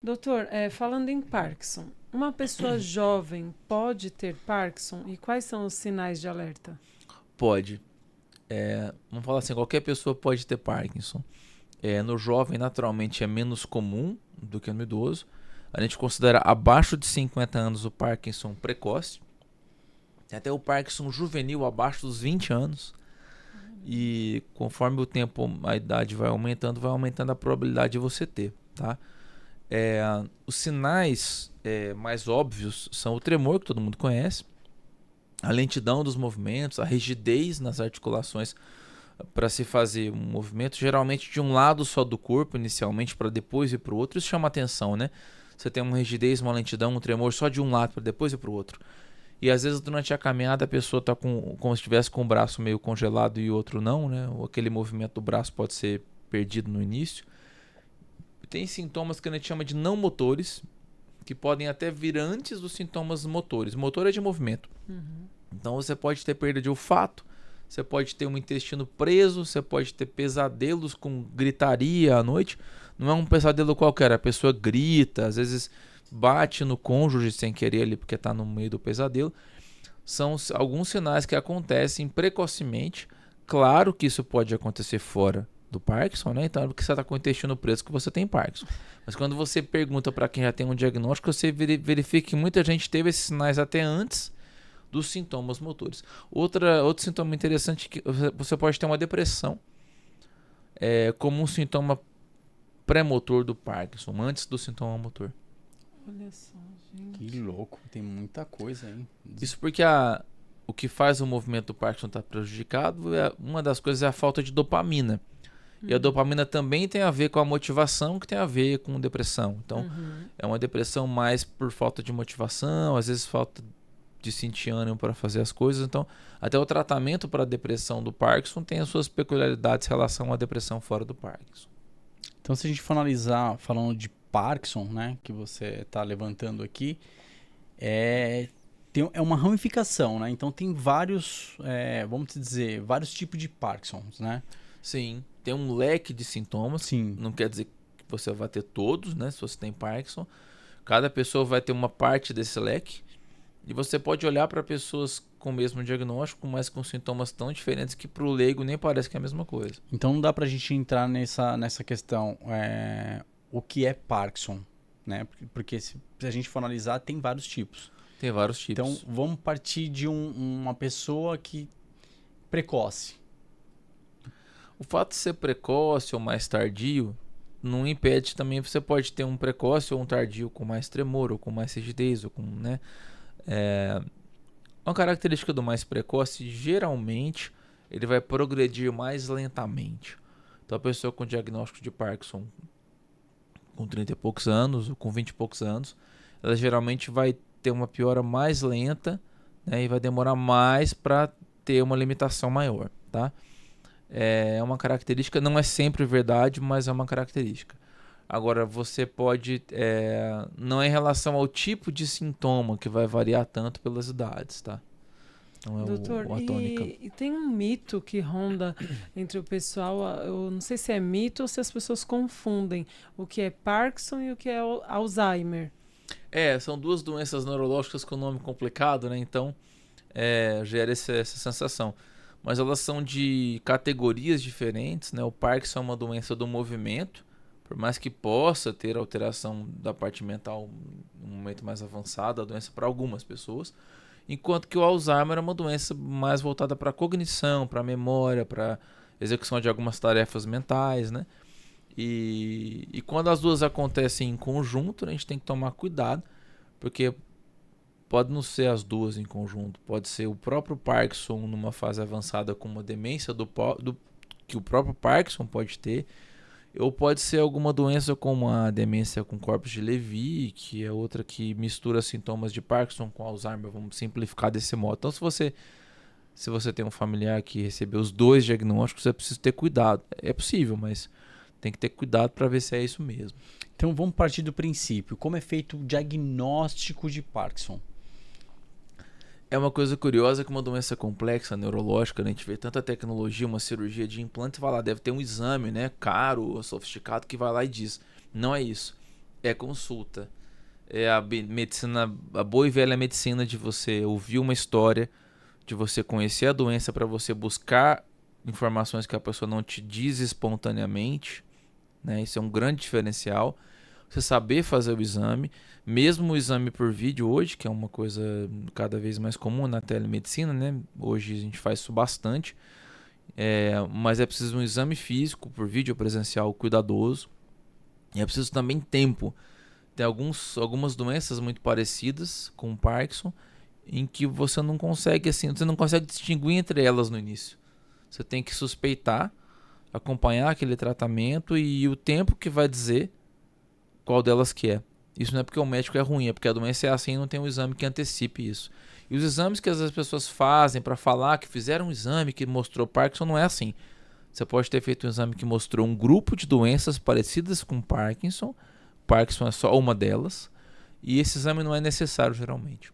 Doutor, falando em Parkinson, uma pessoa jovem pode ter Parkinson e quais são os sinais de alerta? Pode. Vamos falar assim, qualquer pessoa pode ter Parkinson. No jovem, naturalmente, é menos comum do que no idoso. A gente considera abaixo de 50 anos o Parkinson precoce. Tem até o Parkinson juvenil abaixo dos 20 anos. E conforme o tempo, a idade vai aumentando a probabilidade de você ter, tá? Os sinais mais óbvios são o tremor, que todo mundo conhece, a lentidão dos movimentos, a rigidez nas articulações para se fazer um movimento, geralmente de um lado só do corpo, inicialmente, para depois ir para o outro. Isso chama atenção, né? Você tem uma rigidez, uma lentidão, um tremor só de um lado para depois ir para o outro. E às vezes durante a caminhada a pessoa está como se estivesse com o braço meio congelado e o outro não, né? Ou aquele movimento do braço pode ser perdido no início. Tem sintomas que a gente chama de não motores, que podem até vir antes dos sintomas motores. Motor é de movimento. Então você pode ter perda de olfato, você pode ter um intestino preso, você pode ter pesadelos com gritaria à noite. Não é um pesadelo qualquer, a pessoa grita, às vezes bate no cônjuge sem querer ali porque está no meio do pesadelo. São alguns sinais que acontecem precocemente. Claro que isso pode acontecer fora do Parkinson, né? Então é porque você está com o intestino preso que você tem Parkinson. Mas quando você pergunta para quem já tem um diagnóstico, você verifica que muita gente teve esses sinais até antes dos sintomas motores. Outro sintoma interessante é que você pode ter uma depressão como um sintoma pré-motor do Parkinson, antes do sintoma motor. Olha só, gente. Que louco, tem muita coisa, hein? Isso porque o que faz o movimento do Parkinson estar prejudicado, uma das coisas é a falta de dopamina. E a dopamina também tem a ver com a motivação, que tem a ver com depressão. Então, é uma depressão mais por falta de motivação, às vezes falta de sentir ânimo para fazer as coisas. Então, até o tratamento para a depressão do Parkinson tem as suas peculiaridades em relação à depressão fora do Parkinson. Então, se a gente for analisar, falando de Parkinson, né, que você está levantando aqui, é uma ramificação, né? Então, tem vários, vamos dizer, vários tipos de Parkinsons, né? Sim, tem um leque de sintomas. Sim. Não quer dizer que você vai ter todos, né? Se você tem Parkinson, cada pessoa vai ter uma parte desse leque. E você pode olhar para pessoas com o mesmo diagnóstico, mas com sintomas tão diferentes que para o leigo nem parece que é a mesma coisa. Então não dá pra gente entrar nessa questão, o que é Parkinson, né? Porque se a gente for analisar, tem vários tipos. Tem vários tipos. Então vamos partir de uma pessoa que precoce. O fato de ser precoce ou mais tardio não impede também, você pode ter um precoce ou um tardio com mais tremor, ou com mais rigidez, ou com, né? Uma característica do mais precoce, geralmente, ele vai progredir mais lentamente. Então, a pessoa com diagnóstico de Parkinson com 30 e poucos anos, ou com 20 e poucos anos, ela geralmente vai ter uma piora mais lenta, né, e vai demorar mais para ter uma limitação maior, tá? É uma característica, não é sempre verdade, mas é uma característica. Agora, você pode, não é em relação ao tipo de sintoma que vai variar tanto pelas idades, tá? Não é Doutor, a tônica. e tem um mito que ronda entre o pessoal, eu não sei se é mito ou se as pessoas confundem o que é Parkinson e o que é Alzheimer. São duas doenças neurológicas com nome complicado, né? Então, gera essa sensação. Mas elas são de categorias diferentes, né? O Parkinson é uma doença do movimento, por mais que possa ter alteração da parte mental no momento mais avançado, a doença para algumas pessoas, enquanto que o Alzheimer é uma doença mais voltada para a cognição, para a memória, para execução de algumas tarefas mentais, né? E quando as duas acontecem em conjunto, a gente tem que tomar cuidado, porque pode não ser as duas em conjunto, pode ser o próprio Parkinson numa fase avançada com uma demência que o próprio Parkinson pode ter, ou pode ser alguma doença como a demência com corpos de Levy, que é outra que mistura sintomas de Parkinson com Alzheimer, vamos simplificar desse modo. Então, se você tem um familiar que recebeu os dois diagnósticos, é preciso ter cuidado. É possível, mas tem que ter cuidado para ver se é isso mesmo. Então vamos partir do princípio. Como é feito o diagnóstico de Parkinson? É uma coisa curiosa que uma doença complexa, neurológica, né? A gente vê tanta tecnologia, uma cirurgia de implante, vai lá, deve ter um exame, né, caro, sofisticado, que vai lá e diz. Não é isso. É consulta. É a medicina, a boa e velha medicina de você ouvir uma história, de você conhecer a doença para você buscar informações que a pessoa não te diz espontaneamente, né? Isso é um grande diferencial. Você saber fazer o exame, mesmo o exame por vídeo hoje, que é uma coisa cada vez mais comum na telemedicina, né? Hoje a gente faz isso bastante, mas é preciso um exame físico por vídeo presencial cuidadoso, e é preciso também tempo. Tem algumas doenças muito parecidas com o Parkinson, em que você não consegue distinguir entre elas no início. Você tem que suspeitar, acompanhar aquele tratamento e o tempo que vai dizer qual delas que é. Isso não é porque o médico é ruim, é porque a doença é assim e não tem um exame que antecipe isso. E os exames que as pessoas fazem para falar que fizeram um exame que mostrou Parkinson não é assim. Você pode ter feito um exame que mostrou um grupo de doenças parecidas com Parkinson. Parkinson é só uma delas. E esse exame não é necessário geralmente.